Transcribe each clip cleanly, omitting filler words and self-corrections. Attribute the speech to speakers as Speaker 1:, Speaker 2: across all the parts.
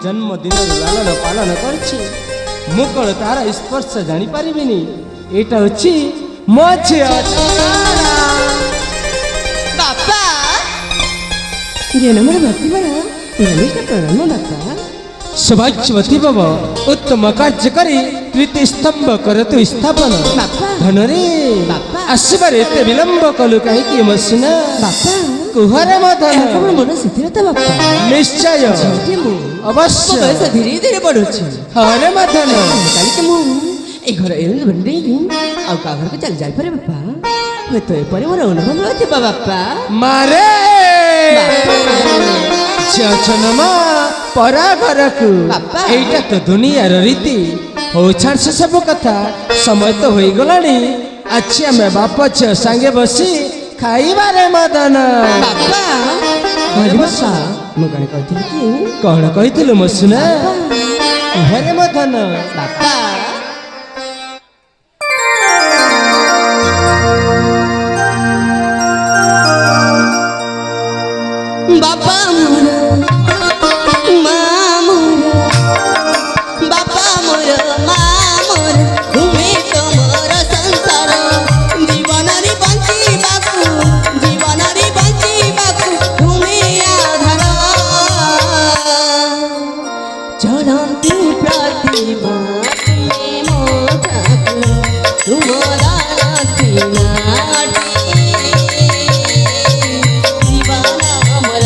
Speaker 1: जन्मदिन लालन पालन करछि मु कल तार स्पर्श जानी पारिबिनी एटा अछि मो झिया
Speaker 2: बापा
Speaker 3: जनमर भक्ति बड़ा रमेश प्रणाम बापा
Speaker 1: सौभाग्यवती भव उत्तम कार्य करी कृति स्तंभ करतु स्थापन
Speaker 3: बापा
Speaker 1: धन रे
Speaker 3: बापा
Speaker 1: आसबार एते विलंब कलु कहीं मसिना
Speaker 3: बापा
Speaker 1: कुहरे मधन
Speaker 3: ଆପଣ ମୋର ଶିଥିରତା ବାପା
Speaker 1: निश्चय
Speaker 3: ଯେମିତି ମୁଁ
Speaker 1: अवश्य
Speaker 3: ବୟସ ଧୀରେ ଧୀରେ ବଢୁଛି
Speaker 1: हरे मधन
Speaker 3: କାଲିକି ମୁଁ ଏ ଘର ଏଲନ ବନ୍ଦେଇକି ଆଉ କାହା ଘରକୁ ଚାଲି ଯାଇପାରେ ବାପା ହୁଏତ ଏପରି ମୋର ଅନୁଭବ ଥିବ ବାପା
Speaker 1: मारे चनमा परा घरकु
Speaker 3: बापा।
Speaker 1: एटा तो दुनियार रीति हो छाड़ से सब कथा समय तो होई गलानी अच्छी मैं बाप छ संगे बसी खाइबारे मदन
Speaker 3: ବାପା ହରି ବାପା ମୁଁ କଣ କହିଥିଲି କି
Speaker 1: कौन कहिथिलु म सुना हरे मदन
Speaker 3: ବାପା ବାପା ମୋର ମା ମୋର ବାପା ମୋର ମା ମୋର ତୁମେ ତ ମୋର ସଂସାର ଜୀବନରେ ବଞ୍ଚିବାକୁ ତୁମେ ଆଧାର ଚଳନ୍ତି ପ୍ରତିମା ତୁମେ ମୋ ଠାକୁର ତୁମର ସିନାଟି ଜୀବନ ମୋର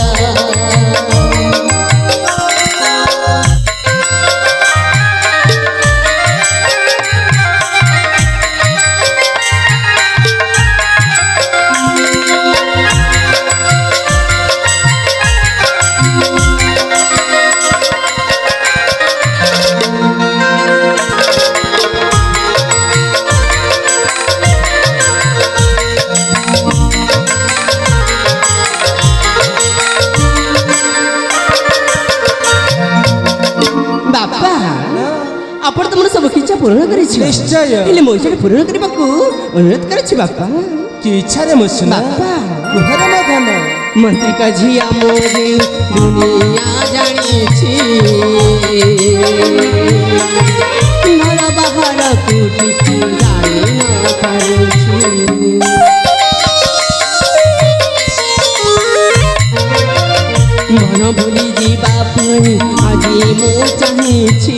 Speaker 3: ବାପା ଆପଣ ତ ମୋର ସବୁ ଇଚ୍ଛା ପୂରଣ କରିଛି
Speaker 1: निश्चय
Speaker 3: ହେଲେ ମୋ ଇଚ୍ଛା ପୂରଣ କରିବାକୁ ଅନୁରୋଧ କରିଛି ବାପା
Speaker 1: की इच्छा रे म सुना
Speaker 3: ବାପା
Speaker 1: हरे मदन
Speaker 3: ମନ୍ତ୍ରୀ କା ଝିଅ ମୋରି ଦୁନିଆ ଜାଣିଛି ଘର ବାହାରକୁ ଟିକେ ଜାଣି ନ ପାରୁଛି ମନ ଭୁଲି ଯିବା ପାଇଁ ଆଜି ମୁଁ ଚାହିଁଛି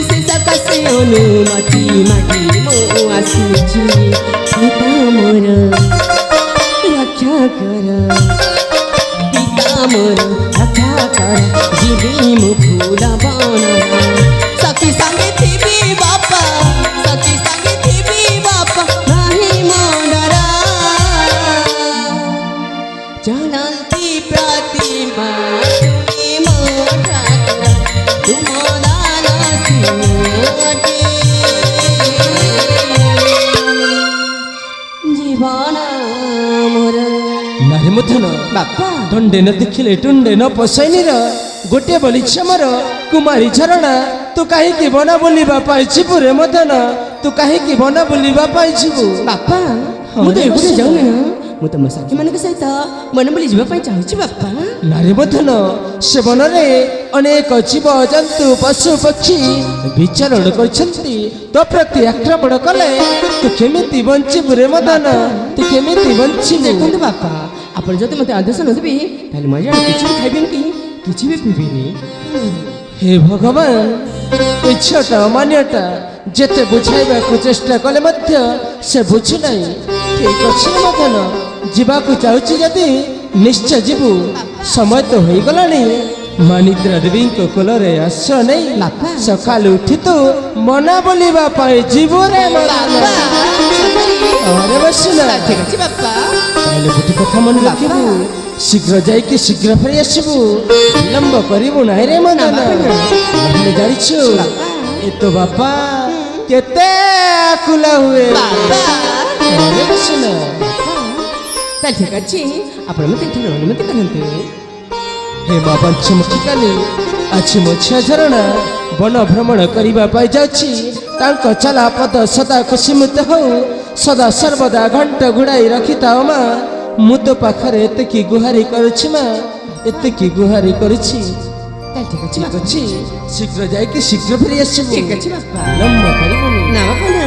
Speaker 3: ସେ ସକାଶେ ଅନୁମତି ମାଗି ମୁଁ ଆସିଛି ପିତା ମୋର ରକ୍ଷା କର ପିତା ମୋର ରକ୍ଷା କର ଯିବି ମୁଁ ଫୁଲ ବନ ସଖୀ ସାଙ୍ଗେ ଥିବି ବାପା ସଖୀ ସାଙ୍ଗେ ଥିବି ବାପା ନାହିଁ ମନର ଚଳନ୍ତି ପ୍ରତିମା ତୁମେ ମୋ ଠାକୁର ତୁମ ଦାନ ସିଂହଟି ଜୀବନ ମୋର
Speaker 1: नारे मथन
Speaker 3: ବାପା
Speaker 1: दंडे न देखिले टुंडे न पसैनीर गोटे बोली क्षमर कुमारी झरणा तू कहीं की बना बोलिबा पाइछिबु रे मदन तू कहीं की बना बोलिबा पाइछिबु
Speaker 3: ବାପା ମୁଁ ତ ଏପଟେ ଯାଉନି ନା ମୁଁ ତମ ସାକ୍ଷୀମାନଙ୍କ ସହିତ ବନ ବୁଲି ଯିବା ପାଇଁ ଚାହୁଁଛି ବାପା
Speaker 1: नारे मथन से वनरे अनेक जीव जंतु पशु पक्षी विचरण करछंती तो प्रति आक्रमण कले तू केमिति बंचिबु रे मदन तू केमिति बंचिबु
Speaker 3: ଦେଖନ୍ତୁ ବାପା ଆପଣ ଯଦି ମୋତେ ଆଦେଶ ନ ଦେବେ ତାହେଲେ ମୁଁ ଜାଣି କିଛି ବି ଖାଇବିନି କି କିଛି ବି ପିଇବିନି
Speaker 1: हे भगवान ए छोटा अमान्यटा जेते बुझाइबाकु चेष्टा कले मध्य से बुझु नाही ठीक अछि मदन जीवाकु चाहुछि जदि निश्चय जीवु समय तो होई गलानी मानिद्रा देवी को कोलरे आश्रय नहीं
Speaker 3: बापा।
Speaker 1: सकाल उठी तो मना बोलिबा पाए जीवो रे मदन अरे बसना
Speaker 3: ଠିକ ଅଛି ବାପା
Speaker 1: ताले गोटे कथा मन रखिबु शीघ्र जाइके शीघ्र फेरी आसबु विलंब करिबु नाही रे मदन नहले जानिछु ए तो बापा केते आकुला हुए
Speaker 3: ବାପା
Speaker 1: अरे बसना
Speaker 3: ତାହେଲେ ଠିକ ଅଛି ଆପଣ ମୋତେ ଏଠାରେ ଅନୁମତି କରନ୍ତୁ
Speaker 1: हे माँ पंचमुखी काली अच्छी मोछिया झरणा वन भ्रमण करने पाई जाछि तांको चला पद सदा खुशीमुत हो सदा सर्वदा घंट गुड़ाई रखिता माँ मु तो पाखरे एतकी गुहारी करुछि माँ ଏତିକି ଗୁହାରି କରିଛି।
Speaker 3: ତାହେଲେ ଠିକ ଅଛି
Speaker 1: ଠିକ
Speaker 3: ବାପା।
Speaker 1: ଅଛି, ଶୀଘ୍ର ଯାଇକି ଶୀଘ୍ର ଫେରି ଆସିବୁ।
Speaker 3: ଠିକ ଅଛି ବାପା।
Speaker 1: ବିଳମ୍ବ କରିବୁନି।
Speaker 3: ନା ବାପା ନା